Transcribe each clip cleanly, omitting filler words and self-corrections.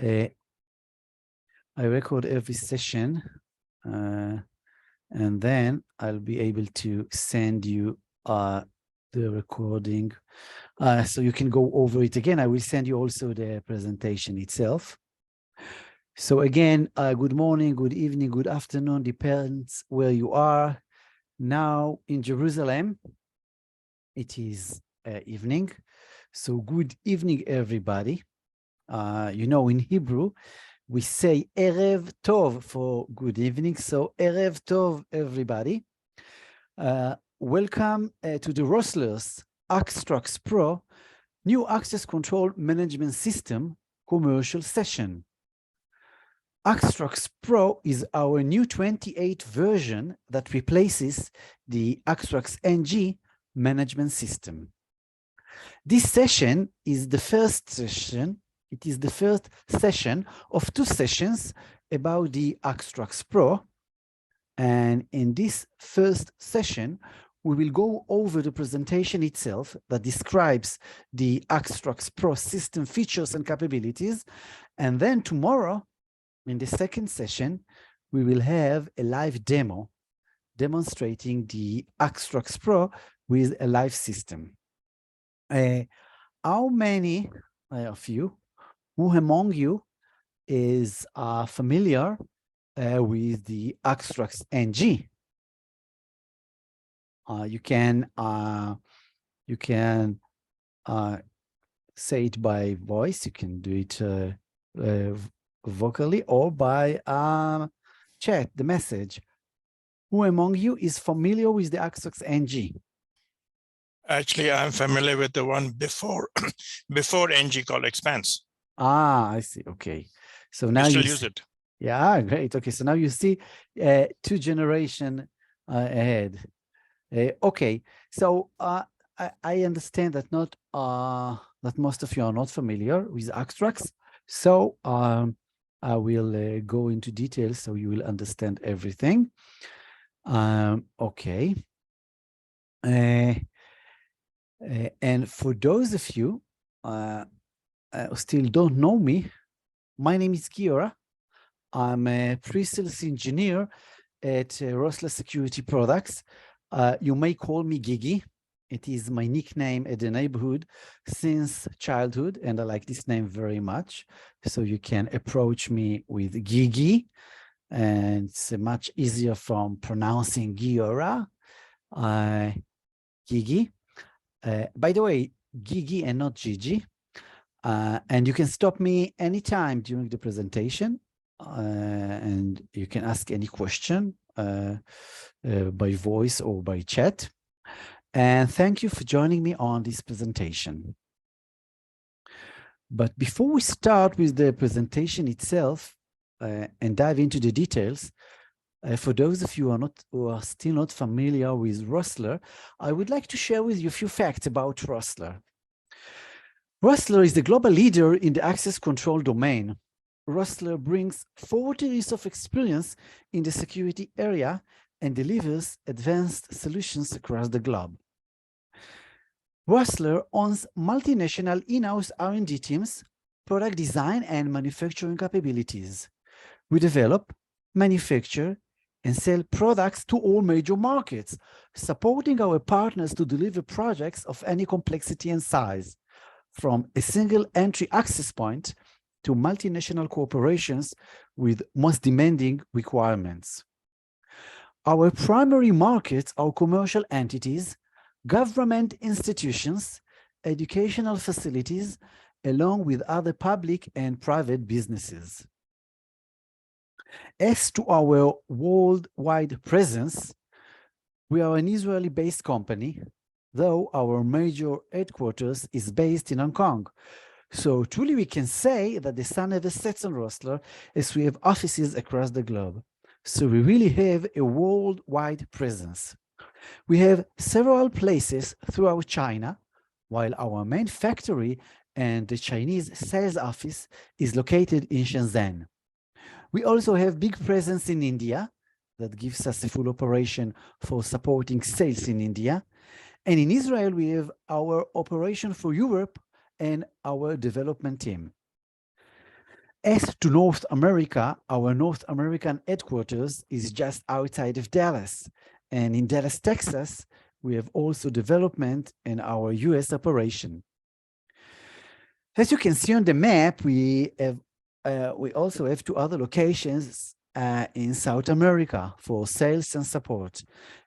I record every session, and then I'll be able to send you the recording. So you can go over it again. I will send you also the presentation itself. So again, good morning, good evening, good afternoon, depends where you are. Now in Jerusalem, it is evening. So good evening, everybody. You know, in Hebrew, we say Erev Tov for good evening. So Erev Tov, everybody. Welcome to the Rossler's AxTraxPro New Access Control Management System commercial session. AxTraxPro is our new 28 version that replaces the AxTrax NG management system. This session is the first session. It is the first session of 2 sessions about the AxTraxPro. And in this first session, we will go over the presentation itself that describes the AxTraxPro system features and capabilities. And then tomorrow, in the second session, we will have a live demo demonstrating the AxTraxPro with a live system. How many of you, who among you is familiar with the AxTrax NG? You can say it by voice. You can do it vocally or by chat, the message. Who among you is familiar with the AxTrax NG? Actually, I'm familiar with the one before before NG called Expanse. Ah, I see. Okay. So now you still you use it. Yeah, great. Okay, so now you see 2 generations ahead. Okay, so I understand that that most of you are not familiar with AxTrax. So I will go into details so you will understand everything. Okay. And for those of you who still don't know me, my name is Giora. I'm a pre-sales engineer at Rossler Security Products. You may call me Gigi. It is my nickname at the neighborhood since childhood, and I like this name very much. So you can approach me with Gigi, and it's much easier from pronouncing Giora. Gigi. By the way, Gigi and not Gigi. And you can stop me anytime during the presentation, and you can ask any question by voice or by chat. And thank you for joining me on this presentation. But before we start with the presentation itself and dive into the details, for those of you who are still not familiar with Rossler, I would like to share with you a few facts about Rossler. Rossler is the global leader in the access control domain. Rossler brings 40 years of experience in the security area and delivers advanced solutions across the globe. Rossler owns multinational in-house R&D teams, product design and manufacturing capabilities. We develop, manufacture, and sell products to all major markets, supporting our partners to deliver projects of any complexity and size, from a single entry access point to multinational corporations with most demanding requirements. Our primary markets are commercial entities, government institutions, educational facilities, along with other public and private businesses. As to our worldwide presence, we are an Israeli-based company, though our major headquarters is based in Hong Kong. So truly we can say that the sun never sets on Rossler, as we have offices across the globe. So we really have a worldwide presence. We have several places throughout China, while our main factory and the Chinese sales office is located in Shenzhen. We also have big presence in India that gives us a full operation for supporting sales in India. And in Israel, we have our operation for Europe and our development team. As to North America, our North American headquarters is just outside of Dallas. And in Dallas, Texas, we have also development in our US operation. As you can see on the map, we also have 2 other locations in South America for sales and support,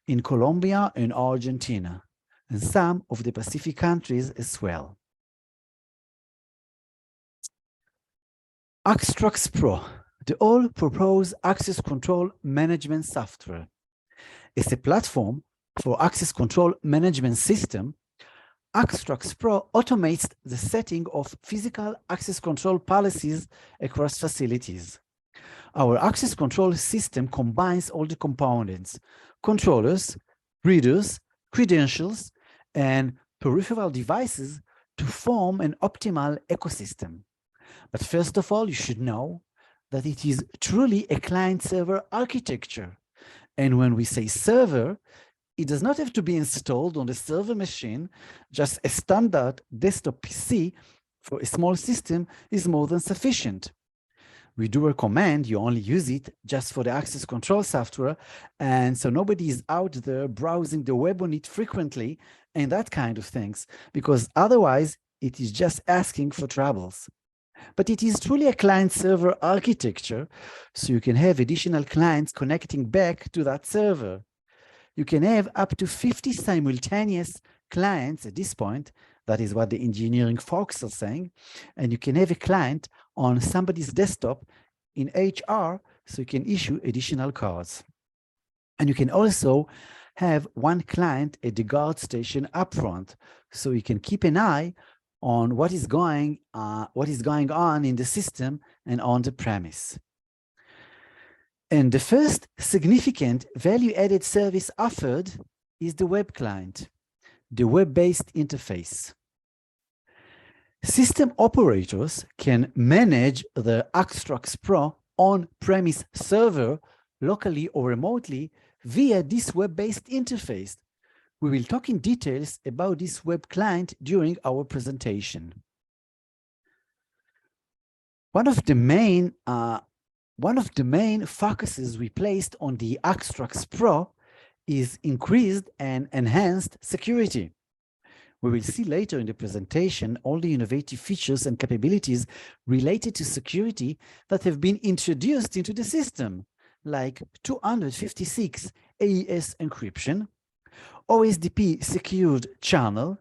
in Colombia and Argentina, and some of the Pacific countries as well. AxTraxPro, the all-purpose access control management software. It's a platform for access control management system. AxTraxPro automates the setting of physical access control policies across facilities. Our access control system combines all the components, controllers, readers, credentials, and peripheral devices to form an optimal ecosystem. But first of all, you should know that it is truly a client-server architecture. And when we say server, it does not have to be installed on the server machine. Just a standard desktop PC for a small system is more than sufficient. We do recommend you only use it just for the access control software, and so nobody is out there browsing the web on it frequently and that kind of things, because otherwise it is just asking for troubles. But it is truly a client-server architecture, so you can have additional clients connecting back to that server. You can have up to 50 simultaneous clients at this point. That is what the engineering folks are saying. And you can have a client on somebody's desktop in HR, so you can issue additional cards. And you can also have one client at the guard station up front, so you can keep an eye on what is going on in the system and on the premise. And the first significant value-added service offered is the web client, the web-based interface. System operators can manage the AxTraxPro on-premise server locally or remotely via this web-based interface. We will talk in details about this web client during our presentation. One of the main focuses we placed on the AxTraxPro is increased and enhanced security. We will see later in the presentation all the innovative features and capabilities related to security that have been introduced into the system, like 256 AES encryption, OSDP secured channel,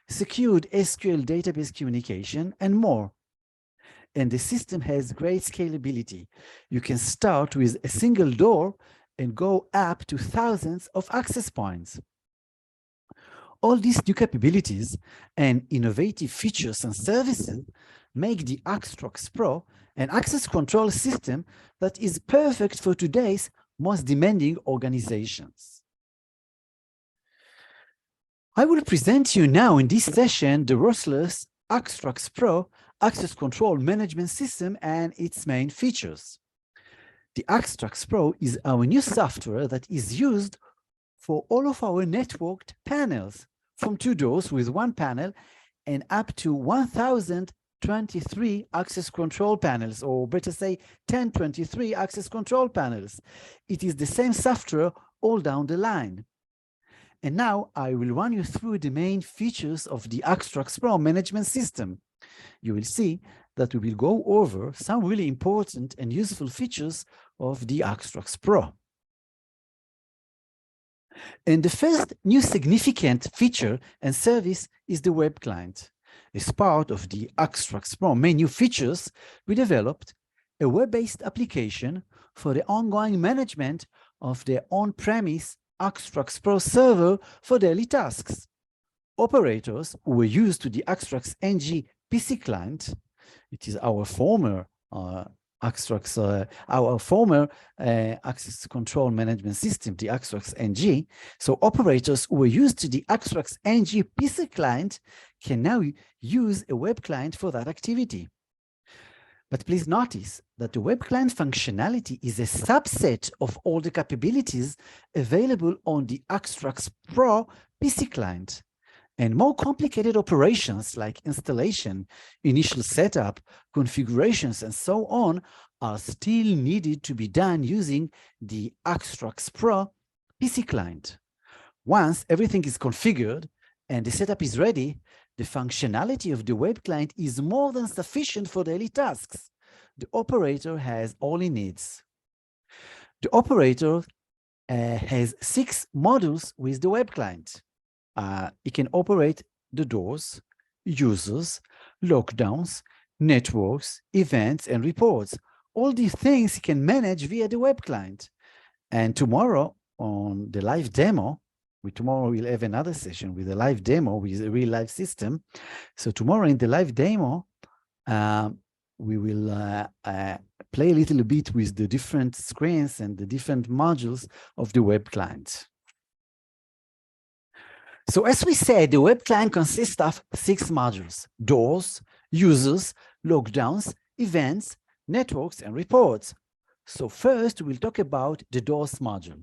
secured SQL database communication, and more. And the system has great scalability. You can start with a single door and go up to thousands of access points. All these new capabilities and innovative features and services make the AxTraxPro an access control system that is perfect for today's most demanding organizations. I will present you now in this session the ruthless AxTraxPro access control management system and its main features. The AxTraxPro is our new software that is used for all of our networked panels, from 2 doors with 1 panel and up to 1,023 access control panels, or better say 1023 access control panels. It is the same software all down the line. And now I will run you through the main features of the AxTraxPro management system. You will see that we will go over some really important and useful features of the AxTraxPro. And the first new significant feature and service is the web client. As part of the AxTraxPro main new features, we developed a web-based application for the ongoing management of the on-premise AxTraxPro server for daily tasks. Operators who were used to the AxTraxNG PC client, it is our former access control management system, the AxTraxNG. So operators who were used to the AxTraxNG PC client can now use a web client for that activity. But please notice that the web client functionality is a subset of all the capabilities available on the AxTraxPro PC client. And more complicated operations like installation, initial setup, configurations, and so on are still needed to be done using the AxTraxPro PC client. Once everything is configured and the setup is ready, the functionality of the web client is more than sufficient for daily tasks. The operator has all he needs. The operator has 6 modules with the web client. It can operate the doors, users, lockdowns, networks, events, and reports. All these things you can manage via the web client. And tomorrow on the live demo, tomorrow we'll have another session with a live demo with a real live system. So tomorrow in the live demo, we will play a little bit with the different screens and the different modules of the web client. So as we said, the web client consists of 6 modules: doors, users, lockdowns, events, networks, and reports. So first, we'll talk about the doors module.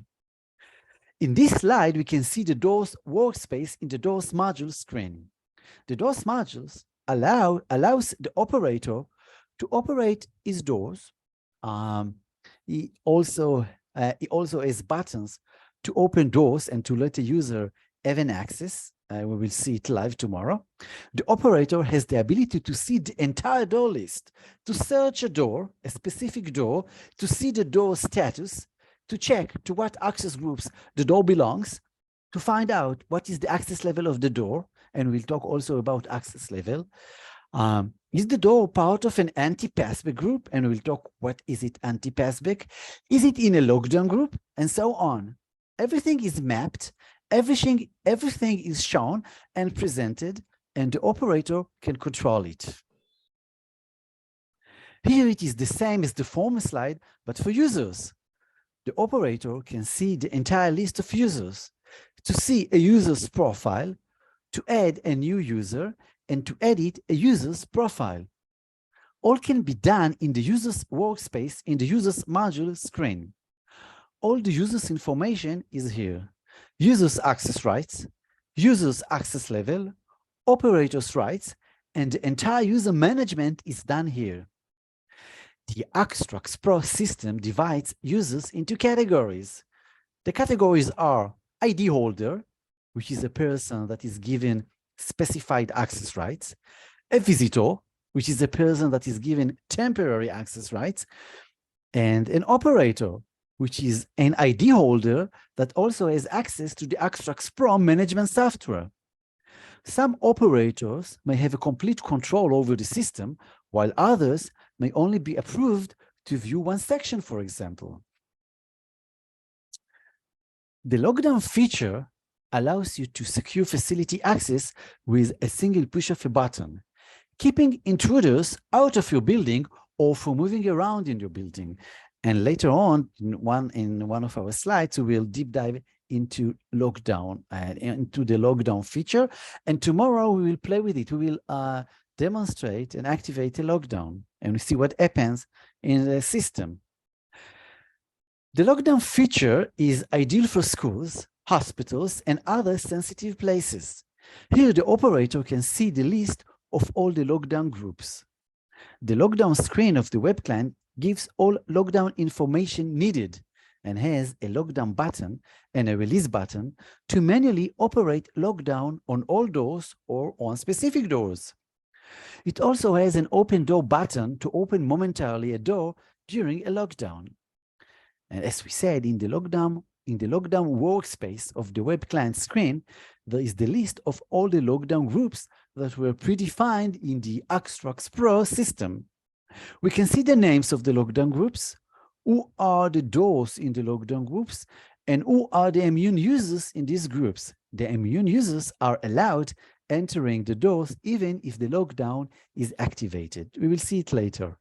In this slide, we can see the doors workspace in the doors module screen. The doors modules allows the operator to operate his doors. He also has buttons to open doors and to let the user have an access. We will see it live tomorrow. The operator has the ability to see the entire door list, to search a door, a specific door, to see the door status, to check to what access groups the door belongs, to find out what is the access level of the door, and we'll talk also about access level. Is the door part of an anti-passback group? And we'll talk what is it anti-passback? Is it in a lockdown group? And so on. Everything is mapped, everything is shown and presented, and the operator can control it. Here it is the same as the former slide, but for users. The operator can see the entire list of users, to see a user's profile, to add a new user, and to edit a user's profile. All can be done in the user's workspace in the user's module screen. All the user's information is here. User's access rights, user's access level, operator's rights, and the entire user management is done here. The AxTraxPro system divides users into categories. The categories are ID holder, which is a person that is given specified access rights, a visitor, which is a person that is given temporary access rights, and an operator, which is an ID holder that also has access to the AxTraxPro management software. Some operators may have a complete control over the system, while others may only be approved to view one section, for example. The lockdown feature allows you to secure facility access with a single push of a button, keeping intruders out of your building or from moving around in your building. And later on, in one of our slides, we will deep dive into lockdown and into the lockdown feature. And tomorrow we will play with it. We will demonstrate and activate a lockdown, and we see what happens in the system. The lockdown feature is ideal for schools, hospitals, and other sensitive places. Here, the operator can see the list of all the lockdown groups. The lockdown screen of the web client gives all lockdown information needed and has a lockdown button and a release button to manually operate lockdown on all doors or on specific doors. It also has an open door button to open momentarily a door during a lockdown. And as we said, in the lockdown workspace of the web client screen, there is the list of all the lockdown groups that were predefined in the AxTraxPro system. We can see the names of the lockdown groups, who are the doors in the lockdown groups, and who are the immune users in these groups. The immune users are allowed entering the doors even if the lockdown is activated. We will see it later.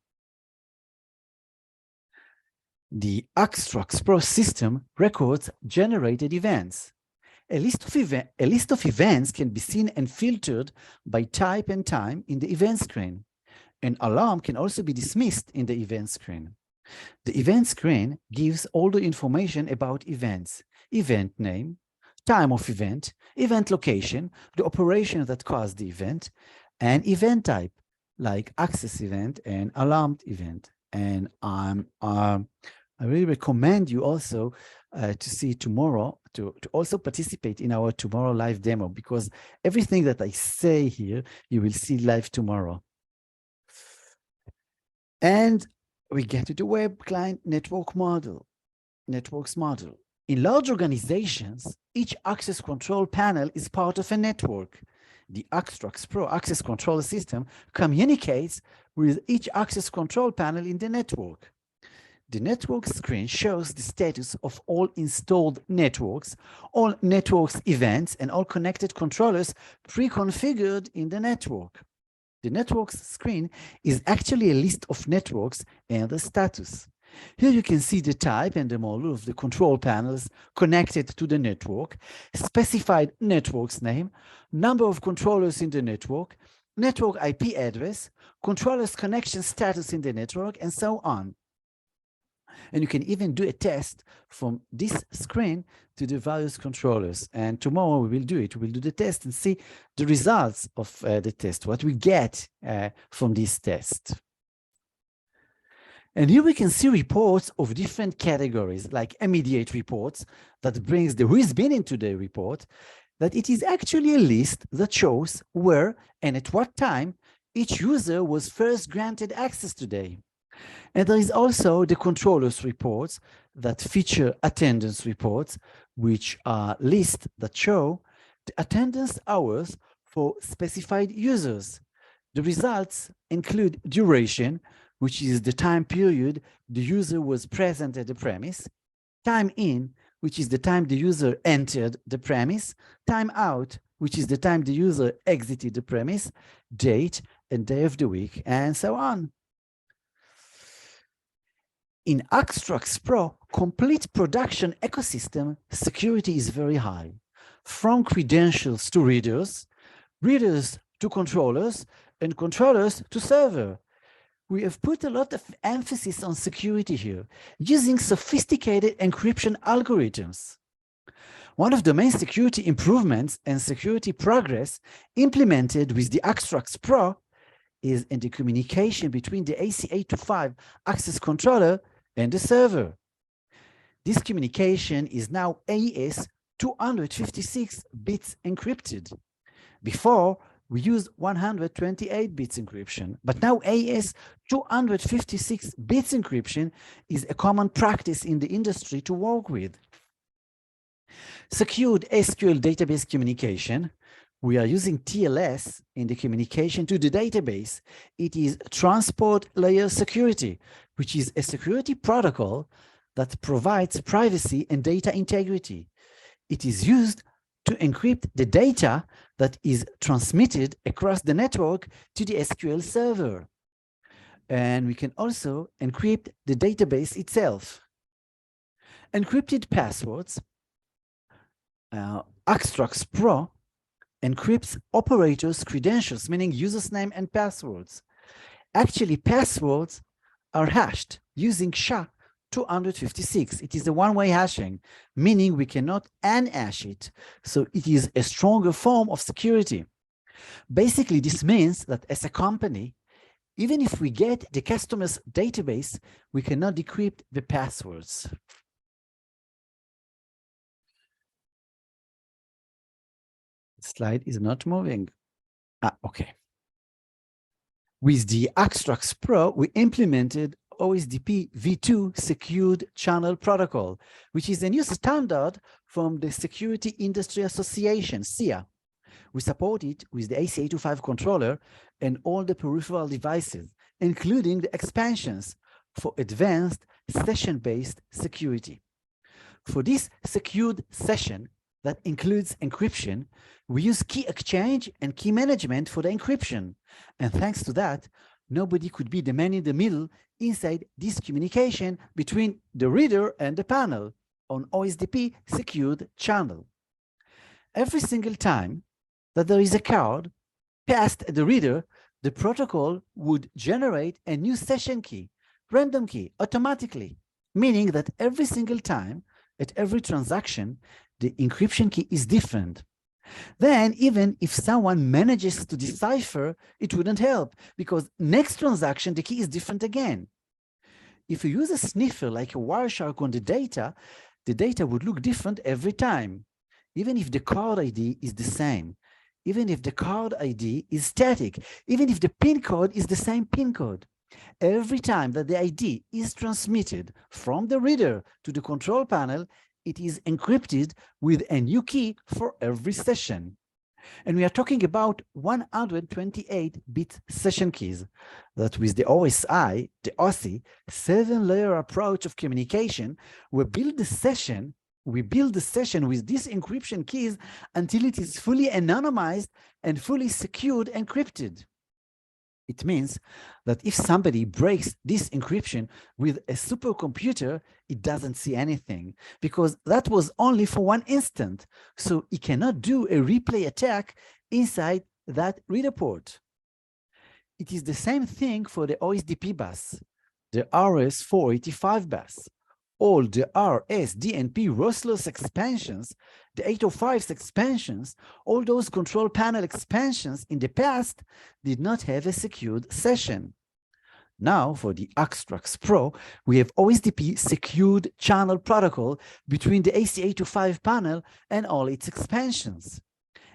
The AxTraxPro system records generated events. A list of events can be seen and filtered by type and time in the event screen. An alarm can also be dismissed in the event screen. The event screen gives all the information about events: event name, time of event, event location, the operation that caused the event, and event type, like access event and alarmed event. And I really recommend you also to see tomorrow, to also participate in our tomorrow live demo, because everything that I say here, you will see live tomorrow. And we get to the web client networks model. In large organizations, each access control panel is part of a network. The AxTraxPro access control system communicates with each access control panel in the network. The network screen shows the status of all installed networks, all networks events, and all connected controllers pre-configured in the network. The networks screen is actually a list of networks and the status. Here you can see the type and the model of the control panels connected to the network, specified network's name, number of controllers in the network, network IP address, controller's connection status in the network, and so on. And you can even do a test from this screen to the various controllers. And tomorrow we will do it. We will do the test and see the results of the test, what we get from this test. And here we can see reports of different categories, like immediate reports that brings the who has been into the report, that it is actually a list that shows where and at what time each user was first granted access today. And there is also the controllers reports that feature attendance reports, which are lists that show the attendance hours for specified users. The results include duration, which is the time period the user was present at the premise, time in, which is the time the user entered the premise, time out, which is the time the user exited the premise, date and day of the week, and so on. In AxTraxPro complete production ecosystem, security is very high. From credentials to readers, readers to controllers, and controllers to server. We have put a lot of emphasis on security here, using sophisticated encryption algorithms. One of the main security improvements and security progress implemented with the AxTraxPro is in the communication between the AC825 access controller and the server. This communication is now AES 256 bits encrypted. Before, we used 128 bits encryption, but now AES 256 bits encryption is a common practice in the industry to work with. Secured SQL database communication. We are using TLS in the communication to the database. It is transport layer security, which is a security protocol that provides privacy and data integrity. It is used to encrypt the data that is transmitted across the network to the SQL server. And we can also encrypt the database itself. Encrypted passwords. AxTraxPro encrypts operators' credentials, meaning users' name and passwords. Actually, passwords are hashed using SHA-256. It is a one-way hashing, meaning we cannot unhash it. So it is a stronger form of security. Basically, this means that as a company, even if we get the customer's database, we cannot decrypt the passwords. The slide is not moving. Okay. With the AxTraxPro, we implemented OSDP v2 Secured Channel Protocol, which is a new standard from the Security Industry Association, SIA. We support it with the AC825 controller and all the peripheral devices, including the expansions for advanced session-based security. For this secured session that includes encryption, we use key exchange and key management for the encryption. And thanks to that, nobody could be the man in the middle inside this communication between the reader and the panel on OSDP secured channel. Every single time that there is a card passed at the reader, the protocol would generate a new session key, random key, automatically, meaning that every single time At every transaction, the encryption key is different. Then even if someone manages to decipher, it wouldn't help because next transaction, the key is different again. If you use a sniffer like a Wireshark on the data would look different every time, even if the card ID is the same, even if the card ID is static, even if the PIN code is the same PIN code. Every time that the ID is transmitted from the reader to the control panel, it is encrypted with a new key for every session. And we are talking about 128-bit session keys that with the OSI, the OSI, 7-layer approach of communication, we build the session with these encryption keys until it is fully anonymized and fully secured encrypted. It means that if somebody breaks this encryption with a supercomputer, it doesn't see anything because that was only for one instant. So it cannot do a replay attack inside that reader port. It is the same thing for the OSDP bus, the RS-485 bus, all the RS, DNP, Rossless expansions, the 805's expansions, all those control panel expansions in the past did not have a secured session. Now, for the AxTraxPro, we have OSDP secured channel protocol between the AC825 panel and all its expansions.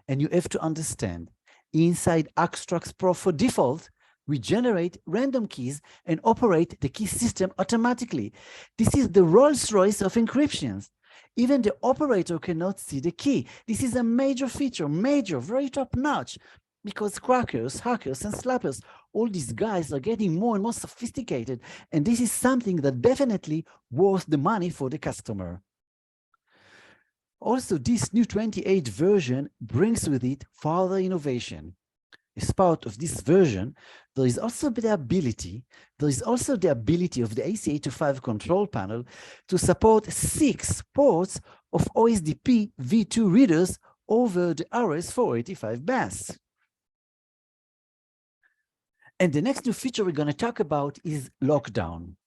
And you have to understand, inside AxTraxPro for default, we generate random keys and operate the key system automatically. This is the Rolls-Royce of encryptions. Even the operator cannot see the key. This is a major feature, very top-notch, because crackers, hackers, and slappers, all these guys are getting more and more sophisticated, and this is something that definitely worth the money for the customer. Also, this new 28 version brings with it further innovation. As part of this version, there is also the ability of the AC825 control panel to support 6 ports of OSDP v2 readers over the RS-485 bus. And the next new feature we're going to talk about is lockdown.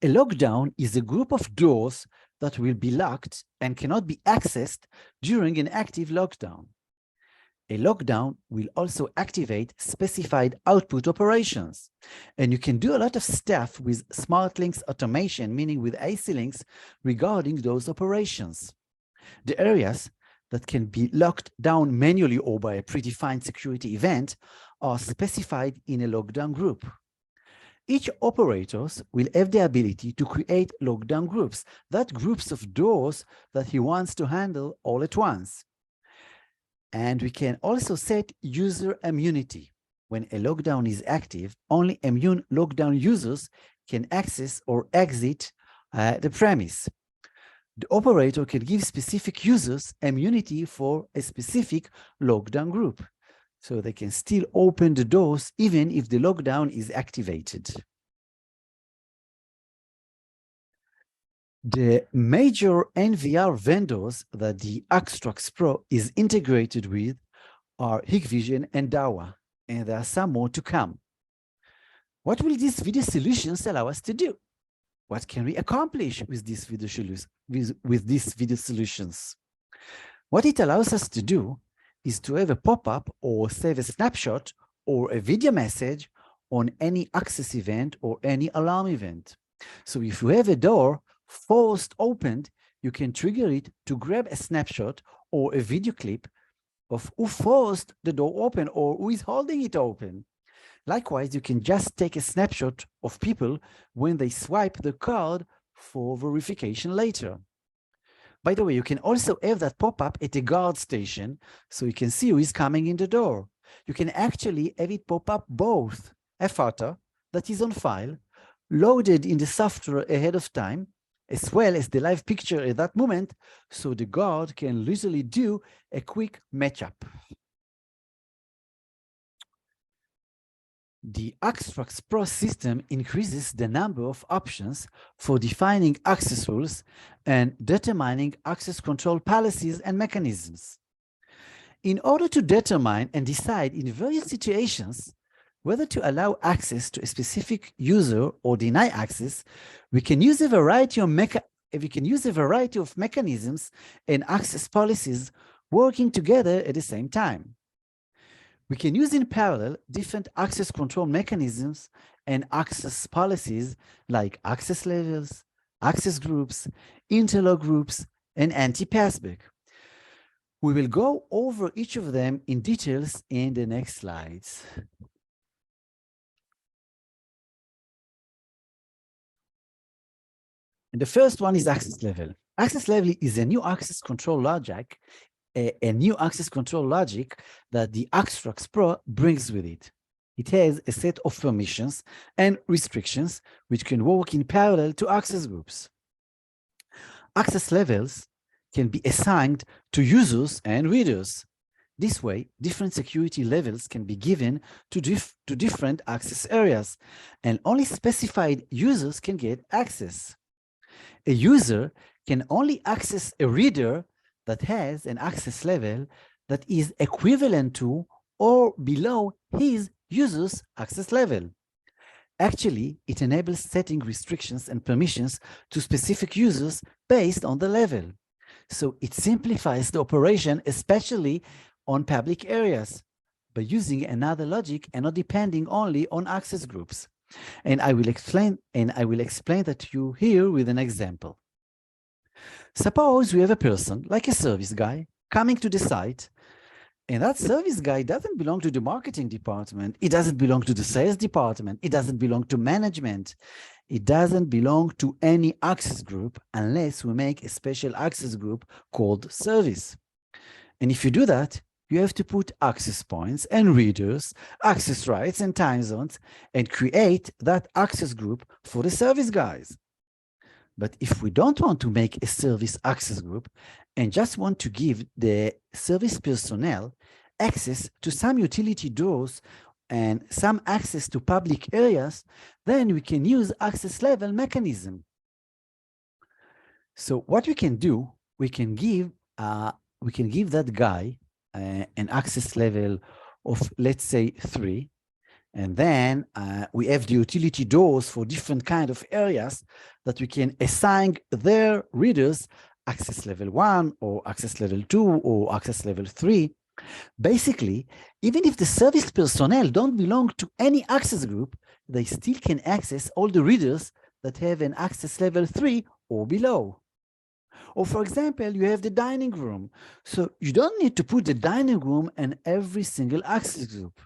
A lockdown is a group of doors that will be locked and cannot be accessed during an active lockdown. A lockdown will also activate specified output operations. And you can do a lot of stuff with smart links automation, meaning with AC links, regarding those operations. The areas that can be locked down manually or by a predefined security event are specified in a lockdown group. Each operator will have the ability to create lockdown groups, that groups of doors that he wants to handle all at once. And we can also set user immunity. When a lockdown is active, only immune lockdown users can access or exit the premise. The operator can give specific users immunity for a specific lockdown group, so they can still open the doors even if the lockdown is activated. The major NVR vendors that the AxTraxPro is integrated with are Hikvision and Dawa, and there are some more to come. What will these video solutions allow us to do? What can we accomplish with these video solutions? What it allows us to do is to have a pop-up or save a snapshot or a video message on any access event or any alarm event. So if you have a door forced opened, you can trigger it to grab a snapshot or a video clip of who forced the door open or who is holding it open. Likewise, you can just take a snapshot of people when they swipe the card for verification later. By the way, you can also have that pop-up at a guard station so you can see who is coming in the door. You can actually have it pop up both a photo that is on file, loaded in the software ahead of time, as well as the live picture at that moment, so the guard can literally do a quick matchup. The AxTraxPro system increases the number of options for defining access rules and determining access control policies and mechanisms. In order to determine and decide in various situations whether to allow access to a specific user or deny access, we can use a variety of if we can use a variety of mechanisms and access policies working together at the same time. We can use in parallel different access control mechanisms and access policies like access levels, access groups, interlock groups, and anti-passback. We will go over each of them in details in the next slides. And the first one is access level. Access level is a new access control logic, a new access control logic that the AxTraxPro brings with it. It has a set of permissions and restrictions which can work in parallel to access groups. Access levels can be assigned to users and readers. This way, different security levels can be given to different access areas, and only specified users can get access. A user can only access a reader that has an access level that is equivalent to or below his user's access level. Actually, it enables setting restrictions and permissions to specific users based on the level. So it simplifies the operation, especially on public areas, by using another logic and not depending only on access groups. And I will explain that to you here with an example. Suppose we have a person, like a service guy, coming to the site, and that service guy doesn't belong to the marketing department. It doesn't belong to the sales department. It doesn't belong to management. It doesn't belong to any access group unless we make a special access group called service. And if you do that, you have to put access points and readers, access rights and time zones, and create that access group for the service guys. But if we don't want to make a service access group and just want to give the service personnel access to some utility doors and some access to public areas, then we can use access level mechanism. So what we can do, we can give that guy an access level of, let's say, 3. And then we have the utility doors for different kind of areas that we can assign their readers access level 1 or access level 2 or access level 3. Basically, even if the service personnel don't belong to any access group, they still can access all the readers that have an access level 3 or below. Or for example, you have the dining room. So you don't need to put the dining room in every single access group.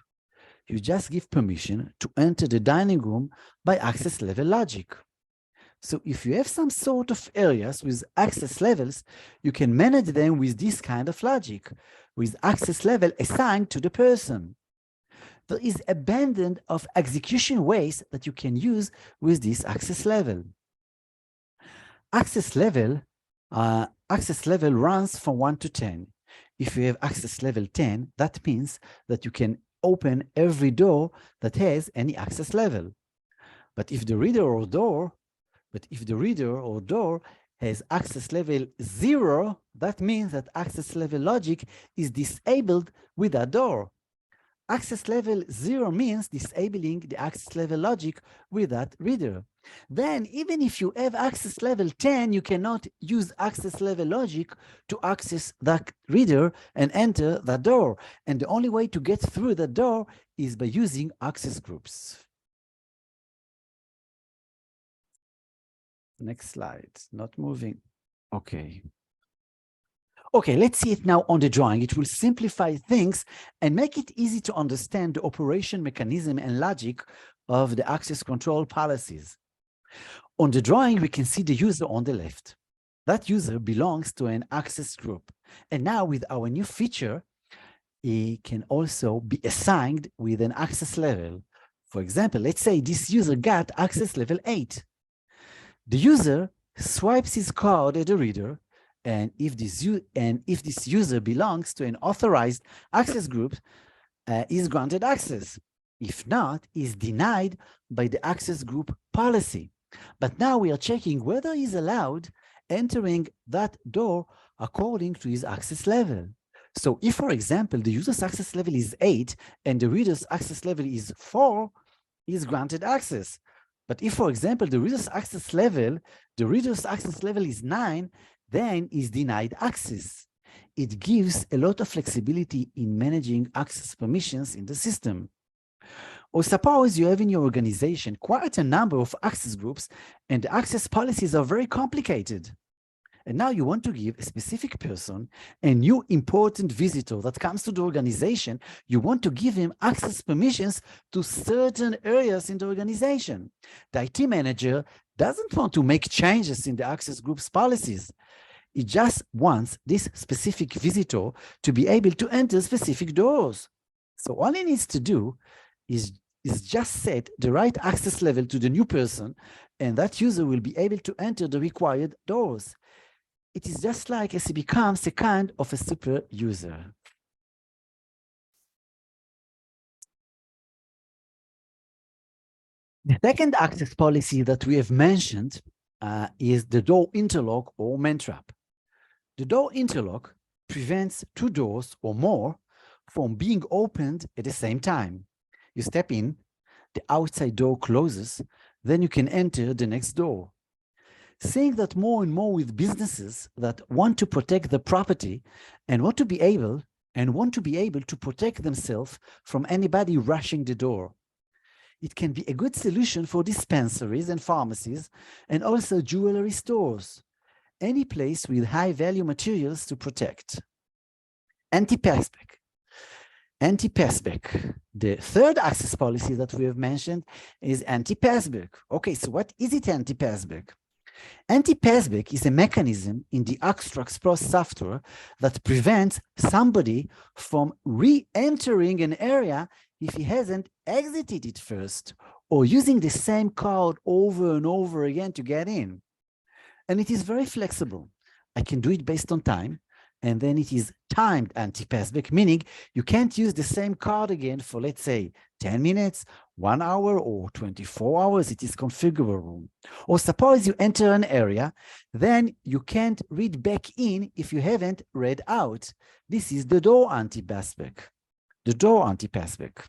You just give permission to enter the dining room by access level logic. So if you have some sort of areas with access levels, you can manage them with this kind of logic, with access level assigned to the person. There is abundance of execution ways that you can use with this access level. Access level runs from 1 to 10. If you have access level 10, that means that you can open every door that has any access level. But if the reader or door has access level 0, that means that access level logic is disabled with that door. Access level 0 means disabling the access level logic with that reader. Then, even if you have access level 10, you cannot use access level logic to access that reader and enter that door. And the only way to get through the door is by using access groups. Next slide, not moving. Okay. Okay, let's see it now on the drawing. It will simplify things and make it easy to understand the operation mechanism and logic of the access control policies. On the drawing, we can see the user on the left. That user belongs to an access group. And now with our new feature, he can also be assigned with an access level. For example, let's say this user got access level 8. The user swipes his card at the reader, and if this user belongs to an authorized access group, is granted access. If not, is denied by the access group policy. But now we are checking whether he's allowed entering that door according to his access level. So if, for example, the user's access level is 8 and the reader's access level is 4, he's granted access. But if, for example, the reader's access level is 9, then is denied access. It gives a lot of flexibility in managing access permissions in the system. Or suppose you have in your organization quite a number of access groups and the access policies are very complicated. And now you want to give a specific person, a new important visitor that comes to the organization, you want to give him access permissions to certain areas in the organization. The IT manager doesn't want to make changes in the access group's policies. It just wants this specific visitor to be able to enter specific doors. So all he needs to do is just set the right access level to the new person, and that user will be able to enter the required doors. It is just like as he becomes a kind of a super user. The second access policy that we have mentioned is the door interlock or man trap. The door interlock prevents 2 doors or more from being opened at the same time. You step in, the outside door closes, then you can enter the next door. Seeing that more and more with businesses that want to protect the property and want to be able to protect themselves from anybody rushing the door. It can be a good solution for dispensaries and pharmacies and also jewelry stores, any place with high value materials to protect. Anti-passback. Anti-passback. The third access policy that we have mentioned is anti-passback. Okay, so what is it, anti-passback? Anti-passback is a mechanism in the AxTraxPro software that prevents somebody from re-entering an area if he hasn't exited it first, or using the same card over and over again to get in. And it is very flexible. I can do it based on time, and then it is timed anti-passback, meaning you can't use the same card again for, let's say, 10 minutes, 1 hour, or 24 hours. It is configurable. Or suppose you enter an area, then you can't read back in if you haven't read out. This is the door anti-passback. The door anti-passback.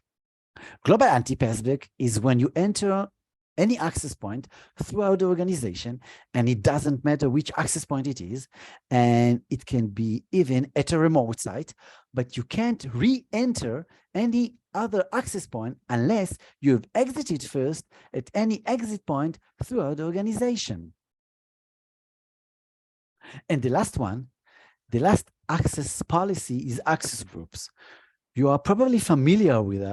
Global anti-passback is when you enter any access point throughout the organization, and it doesn't matter which access point it is, and it can be even at a remote site, but you can't re-enter any other access point unless you've exited first at any exit point throughout the organization. And the last one, the last access policy is access groups. You are probably familiar with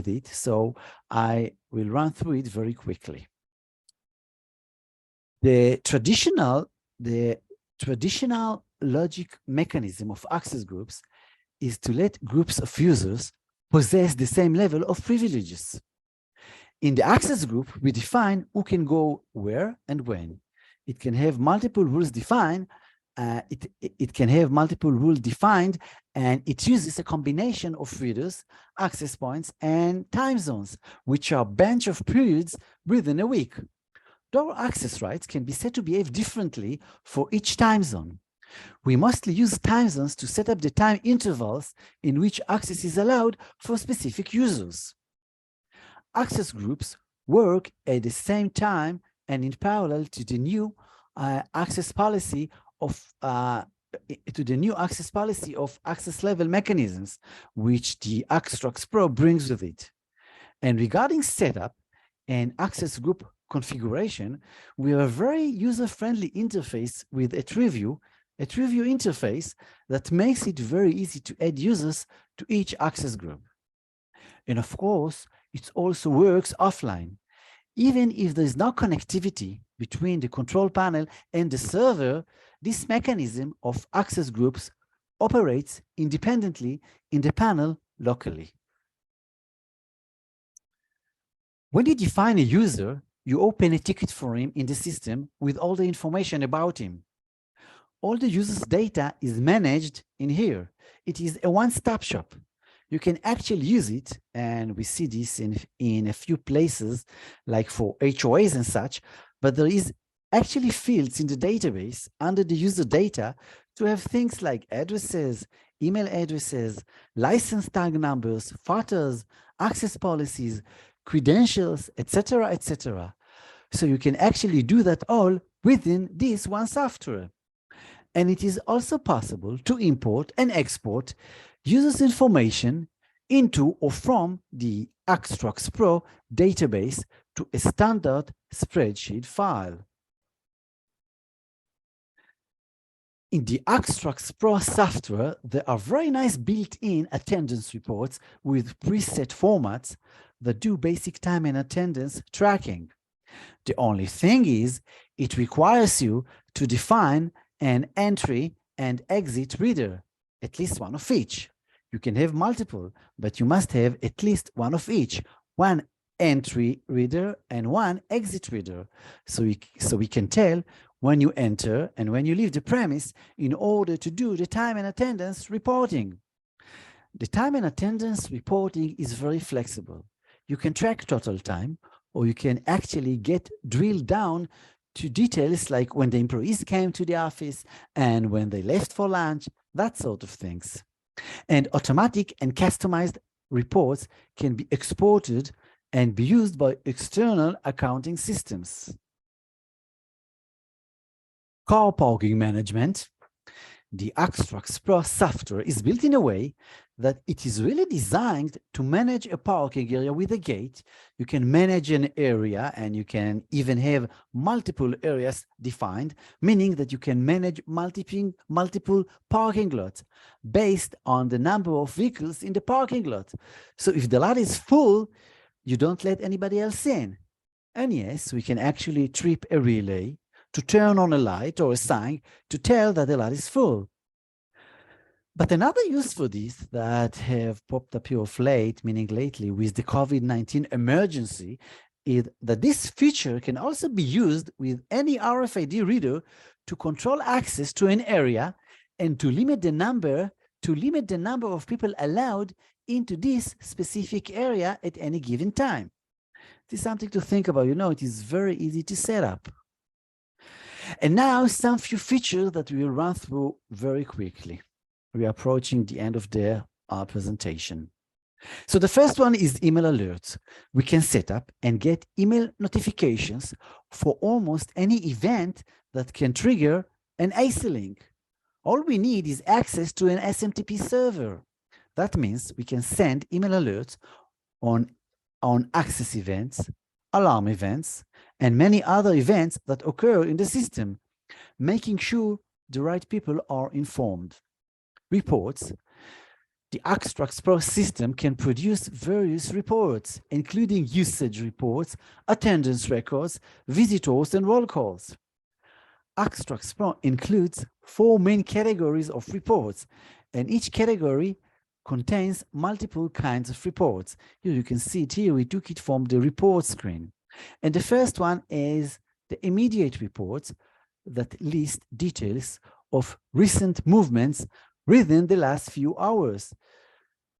it, so I will run through it very quickly. The traditional logic mechanism of access groups is to let groups of users possess the same level of privileges. In the access group, we define who can go where and when. It can have multiple rules defined. It can have multiple rules defined, and it uses a combination of readers, access points, and time zones, which are a bunch of periods within a week. Door access rights can be said to behave differently for each time zone. We mostly use time zones to set up the time intervals in which access is allowed for specific users. Access groups work at the same time and in parallel to the new access policy of access level mechanisms, which the AxTraxPro brings with it. And regarding setup and access group configuration, we have a very user-friendly interface with a Review interface that makes it very easy to add users to each access group. And of course, it also works offline. Even if there is no connectivity between the control panel and the server, this mechanism of access groups operates independently in the panel locally. When you define a user, you open a ticket for him in the system with all the information about him. All the user's data is managed in here. It is a one-stop shop. You can actually use it, and we see this in a few places, like for HOAs and such, but there is actually fields in the database under the user data to have things like addresses, email addresses, license tag numbers, photos, access policies, credentials, etc., etc. So you can actually do that all within this one software. And it is also possible to import and export users' information into or from the AxTraxPro database to a standard spreadsheet file. In the AxTraxPro software, there are very nice built-in attendance reports with preset formats that do basic time and attendance tracking. The only thing is, it requires you to define an entry and exit reader, at least one of each. You can have multiple, but you must have at least one of each, one entry reader and one exit reader. So we can tell when you enter and when you leave the premise in order to do the time and attendance reporting. The time and attendance reporting is very flexible. You can track total time, or you can actually get drilled down to details like when the employees came to the office and when they left for lunch, that sort of things. And automatic and customized reports can be exported and be used by external accounting systems. Car parking management. The AxTraxPro software is built in a way that it is really designed to manage a parking area with a gate. You can manage an area and you can even have multiple areas defined, meaning that you can manage multiple parking lots based on the number of vehicles in the parking lot. So if the lot is full, you don't let anybody else in. And yes, we can actually trip a relay to turn on a light or a sign to tell that the lot is full. But another use for this that have popped up here of late, meaning lately with the COVID-19 emergency, is that this feature can also be used with any RFID reader to control access to an area and to limit the number of people allowed into this specific area at any given time. This is something to think about. You know, it is very easy to set up. And now some few features that we will run through very quickly. We are approaching the end of our presentation. So the first one is email alerts. We can set up and get email notifications for almost any event that can trigger an AC link. All we need is access to an SMTP server. That means we can send email alerts on access events, alarm events, and many other events that occur in the system, making sure the right people are informed. Reports. The AxTraxPro system can produce various reports, including usage reports, attendance records, visitors, and roll calls. AxTraxPro includes 4 main categories of reports, and each category contains multiple kinds of reports. Here you can see it here, we took it from the report screen. And the first one is the immediate reports that list details of recent movements within the last few hours.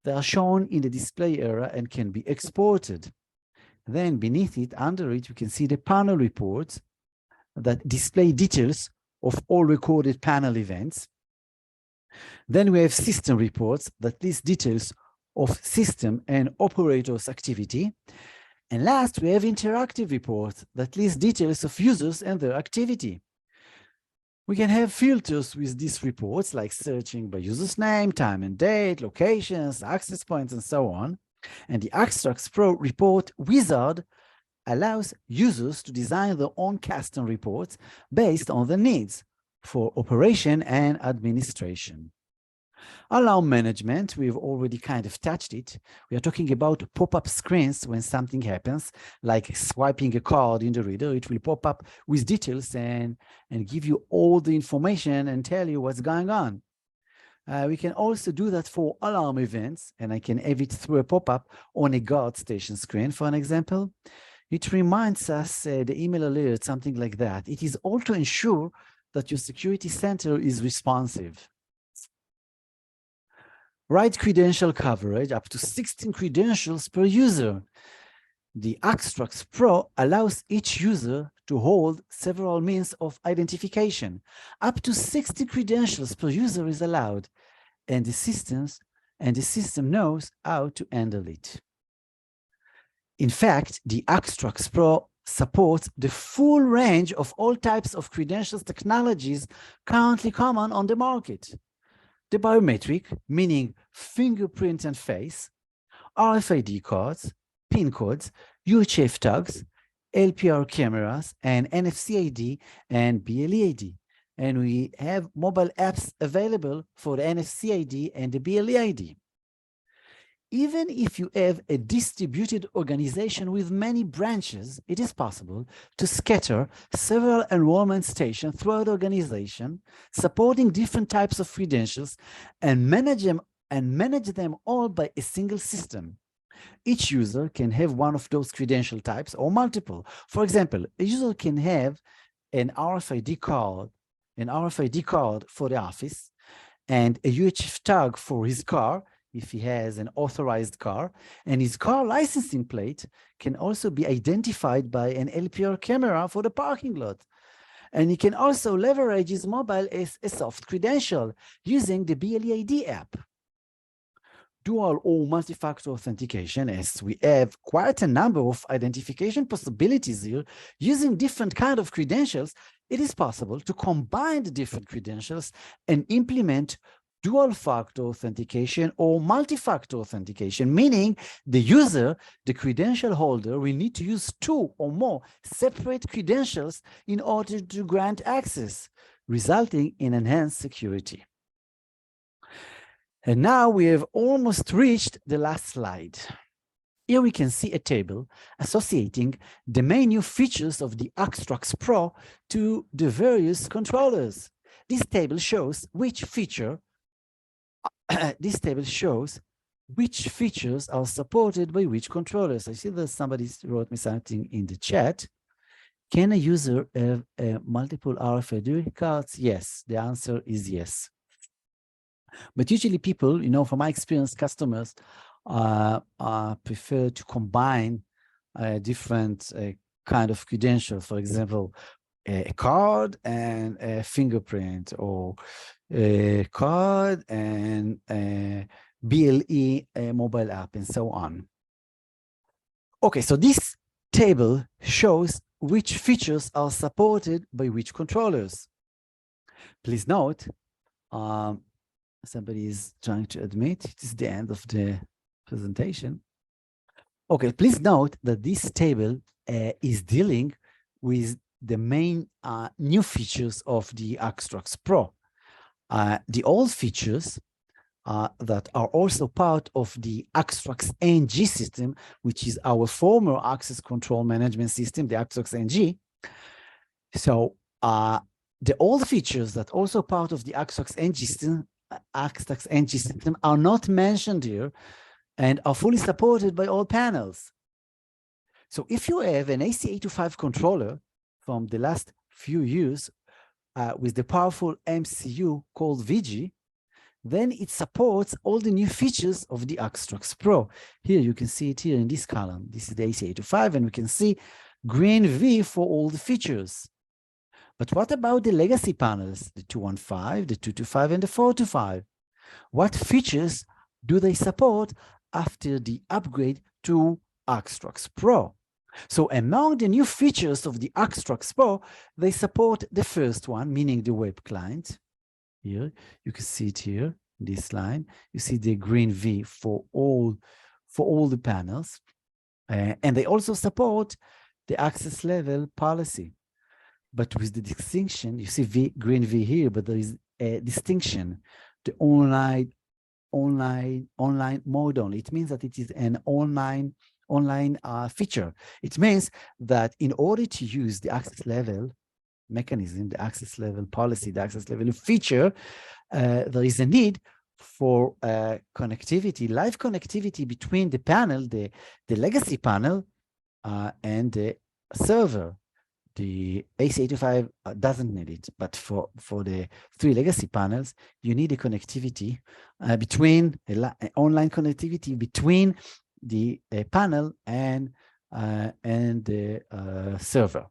They are shown in the display area and can be exported. Then beneath it, under it, you can see the panel reports that display details of all recorded panel events. Then we have system reports that list details of system and operators activity. And last, we have interactive reports that list details of users and their activity. We can have filters with these reports, like searching by user's name, time and date, locations, access points, and so on. And the AxTraxPro report wizard allows users to design their own custom reports based on their needs for operation and administration. Alarm management, we've already kind of touched it. We are talking about pop-up screens when something happens, like swiping a card in the reader. It will pop up with details and give you all the information and tell you what's going on. We can also do that for alarm events, and I can have it through a pop-up on a guard station screen, for an example. It reminds us the email alert, something like that. It is all to ensure that your security center is responsive. Right credential coverage, up to 16 credentials per user. The AxTraxPro allows each user to hold several means of identification. Up to 60 credentials per user is allowed, and the system knows how to handle it. In fact, the AxTraxPro supports the full range of all types of credentials technologies currently common on the market. The biometric, meaning fingerprint and face, RFID cards, PIN codes, UHF tags, LPR cameras, and NFC ID and BLE ID. And we have mobile apps available for the NFC ID and the BLE ID. Even if you have a distributed organization with many branches, it is possible to scatter several enrollment stations throughout the organization, supporting different types of credentials, and manage them all by a single system. Each user can have one of those credential types or multiple. For example, a user can have an RFID card for the office and a UHF tag for his car, if he has an authorized car, and his car licensing plate can also be identified by an LPR camera for the parking lot. And he can also leverage his mobile as a soft credential using the BLEID app. Dual or multi-factor authentication, as we have quite a number of identification possibilities here, using different kind of credentials, it is possible to combine the different credentials and implement dual-factor authentication or multi-factor authentication, meaning the user, the credential holder, will need to use 2 or more separate credentials in order to grant access, resulting in enhanced security. And now we have almost reached the last slide. Here we can see a table associating the main new features of the AxTraxPro to the various controllers. This table shows which features are supported by which controllers. I see that somebody wrote me something in the chat. Can a user have multiple RFID cards? Yes, the answer is yes. But usually people, from my experience, customers prefer to combine different kind of credentials. For example, a card and a fingerprint, or a card and a BLE mobile app, and so on. Okay, so this table shows which features are supported by which controllers. Please note, somebody is trying to admit it is the end of the presentation. Okay, please note that this table is dealing with the main new features of the AxTraxPro. The old features that are also part of the AxTrax NG system, which is our former access control management system, the AxTrax NG. So the old features that are also part of the AxTrax NG system are not mentioned here and are fully supported by all panels. So if you have an AC825 controller from the last few years with the powerful MCU called VG, then it supports all the new features of the AxTraxPro. Here you can see it here in this column. This is the AC825, and we can see green V for all the features. But what about the legacy panels, the 215, the 225, and the 425? What features do they support after the upgrade to AxTraxPro? So among the new features of the AxTraxPro, they support the first one, meaning the web client. Here, you can see it here, this line. You see the green V for all the panels. And they also support the access level policy. But with the distinction, you see green V here, but there is a distinction. The online mode only. It means that it is an online feature. It means that in order to use the access level mechanism, the access level policy, the access level feature, there is a need for connectivity, live connectivity between the panel, the legacy panel, and the server. The AC825 doesn't need it, but for the 3 legacy panels, you need a connectivity online connectivity between the panel and the server.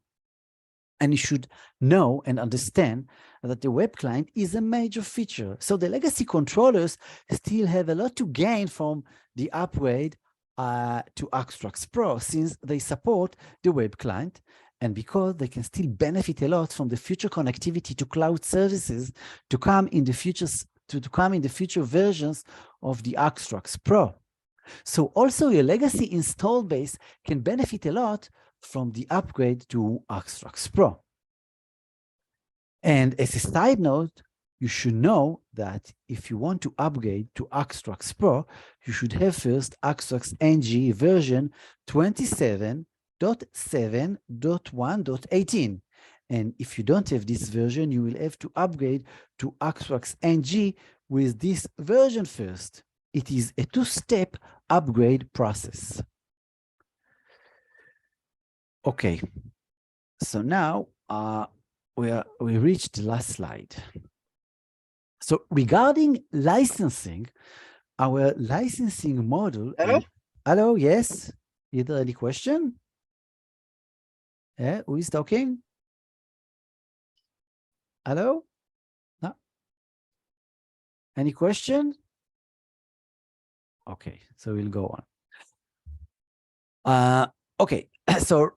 And you should know and understand that the web client is a major feature. So the legacy controllers still have a lot to gain from the upgrade to AxTraxPro since they support the web client and because they can still benefit a lot from the future connectivity to cloud services to come in the future versions of the AxTraxPro. So also your legacy install base can benefit a lot from the upgrade to AxTraxPro. And as a side note, you should know that if you want to upgrade to AxTraxPro, you should have first AxTrax NG version 27.7.1.18. And if you don't have this version, you will have to upgrade to AxTrax NG with this version first. It is a two-step upgrade process. Okay, so now we reached the last slide. So regarding licensing, our licensing model. Hello? Hello, yes. Is there any question? Yeah, who is talking? Hello? No? Any question? Okay, so we'll go on. Okay, so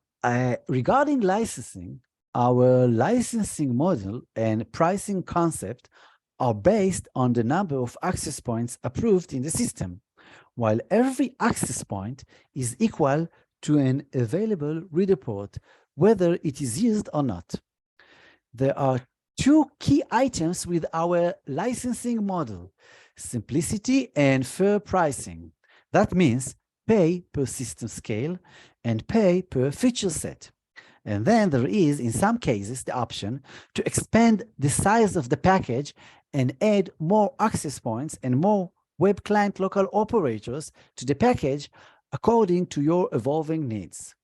regarding licensing, our licensing model and pricing concept are based on the number of access points approved in the system, while every access point is equal to an available reader port, whether it is used or not. There are two key items with our licensing model: simplicity and fair pricing. That means pay per system scale and pay per feature set. And then there is, in some cases, the option to expand the size of the package and add more access points and more web client local operators to the package according to your evolving needs.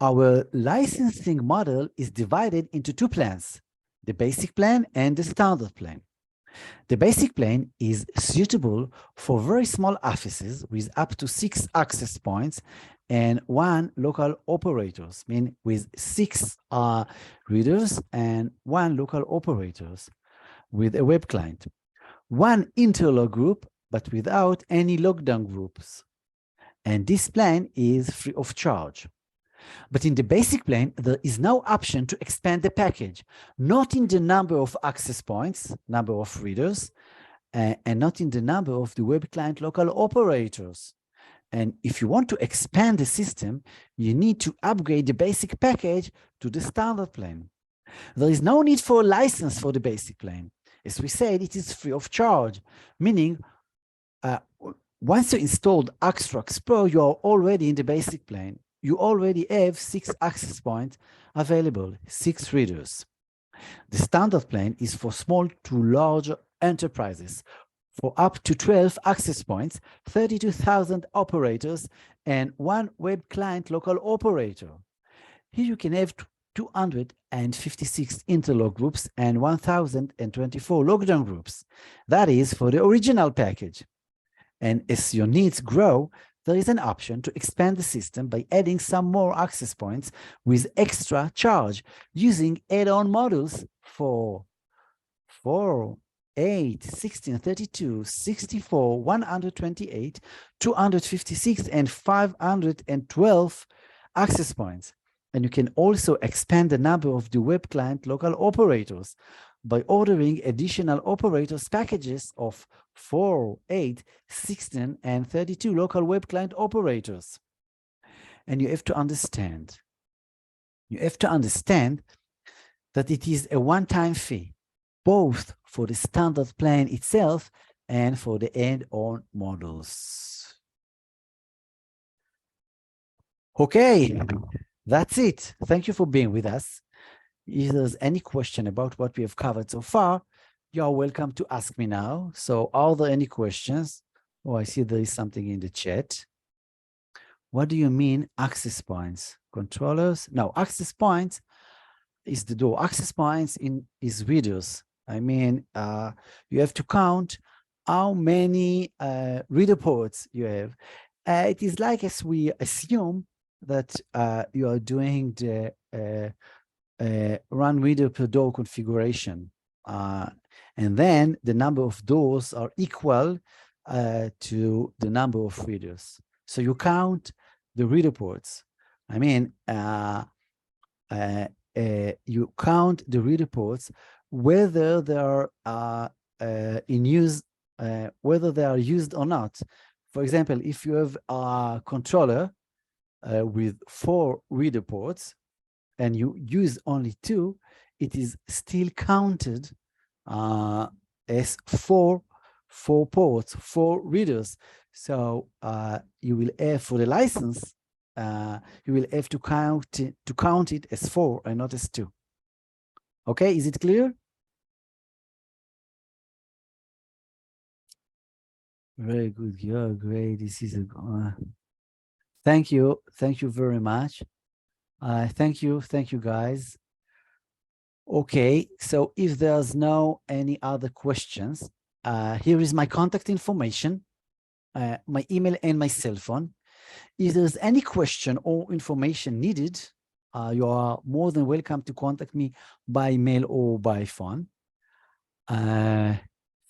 Our licensing model is divided into two plans: the basic plan and the standard plan. The basic plan is suitable for very small offices with up to 6 access points and 1 local operators, meaning with 6 readers and 1 local operators with a web client, 1 interlog group, but without any lockdown groups. And this plan is free of charge. But in the basic plan, there is no option to expand the package, not in the number of access points, number of readers, and not in the number of the web client local operators. And if you want to expand the system, you need to upgrade the basic package to the standard plan. There is no need for a license for the basic plan. As we said, it is free of charge, meaning once you installed AxTraxPro, you are already in the basic plan. You already have 6 access points available, 6 readers. The standard plan is for small to large enterprises, for up to 12 access points, 32,000 operators, and 1 web client local operator. Here you can have 256 interlog groups and 1,024 lockdown groups. That is for the original package. And as your needs grow, there is an option to expand the system by adding some more access points with extra charge using add-on models for 4, 8, 16, 32, 64, 128, 256, and 512 access points. And you can also expand the number of the web client local operators by ordering additional operators packages of 4, 8, 16, and 32 local web client operators. And you have to understand that it is a one-time fee, both for the standard plan itself and for the add-on models. Okay, that's it. Thank you for being with us. If there's any question about what we have covered so far, you're welcome to ask me now. So are there any questions? Oh, I see there is something in the chat. What do you mean access points? Controllers? No, access points is the door. Access points is readers. I mean, you have to count how many reader ports you have. It is like as we assume that you are doing the run reader per door configuration. And then the number of doors are equal to the number of readers. So you count the reader ports. I mean, you count the reader ports, whether they are in use, whether they are used or not. For example, if you have a controller with 4 reader ports and you use only 2, it is still counted as 4 ports, 4 readers. So you will have, for the license, you will have to count it as 4 and not as 2. Okay, is it clear? Very good. You're great. This is a thank you very much. Thank you guys. Okay, so if there's no any other questions, here is my contact information, my email and my cell phone. If there's any question or information needed, you are more than welcome to contact me by mail or by phone.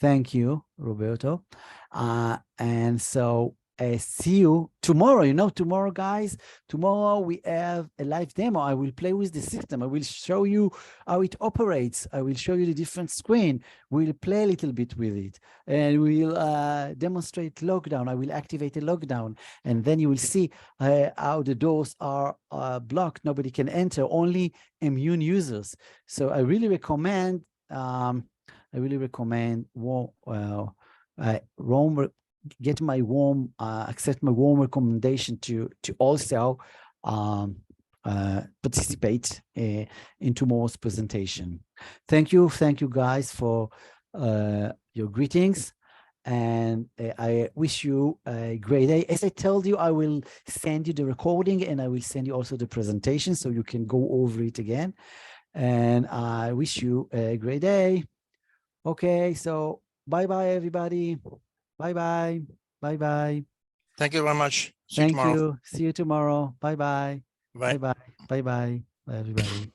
Thank you, Roberto. And so see you tomorrow. You know, tomorrow, guys, tomorrow we have a live demo. I will play with the system. I will show you how it operates. I will show you the different screen. We'll play a little bit with it, and we'll demonstrate lockdown. I will activate a lockdown, and then you will see how the doors are blocked. Nobody can enter, only immune users. So I really recommend accept my warm recommendation to also participate in tomorrow's presentation. Thank you guys for your greetings, and I wish you a great day. As I told you, I will send you the recording and I will send you also the presentation so you can go over it again. And I wish you a great day. Okay, so bye-bye, everybody. Bye-bye. Bye-bye. Thank you very much. Thank you. See you tomorrow. Bye-bye. Bye. Bye-bye. Bye-bye. Bye, everybody.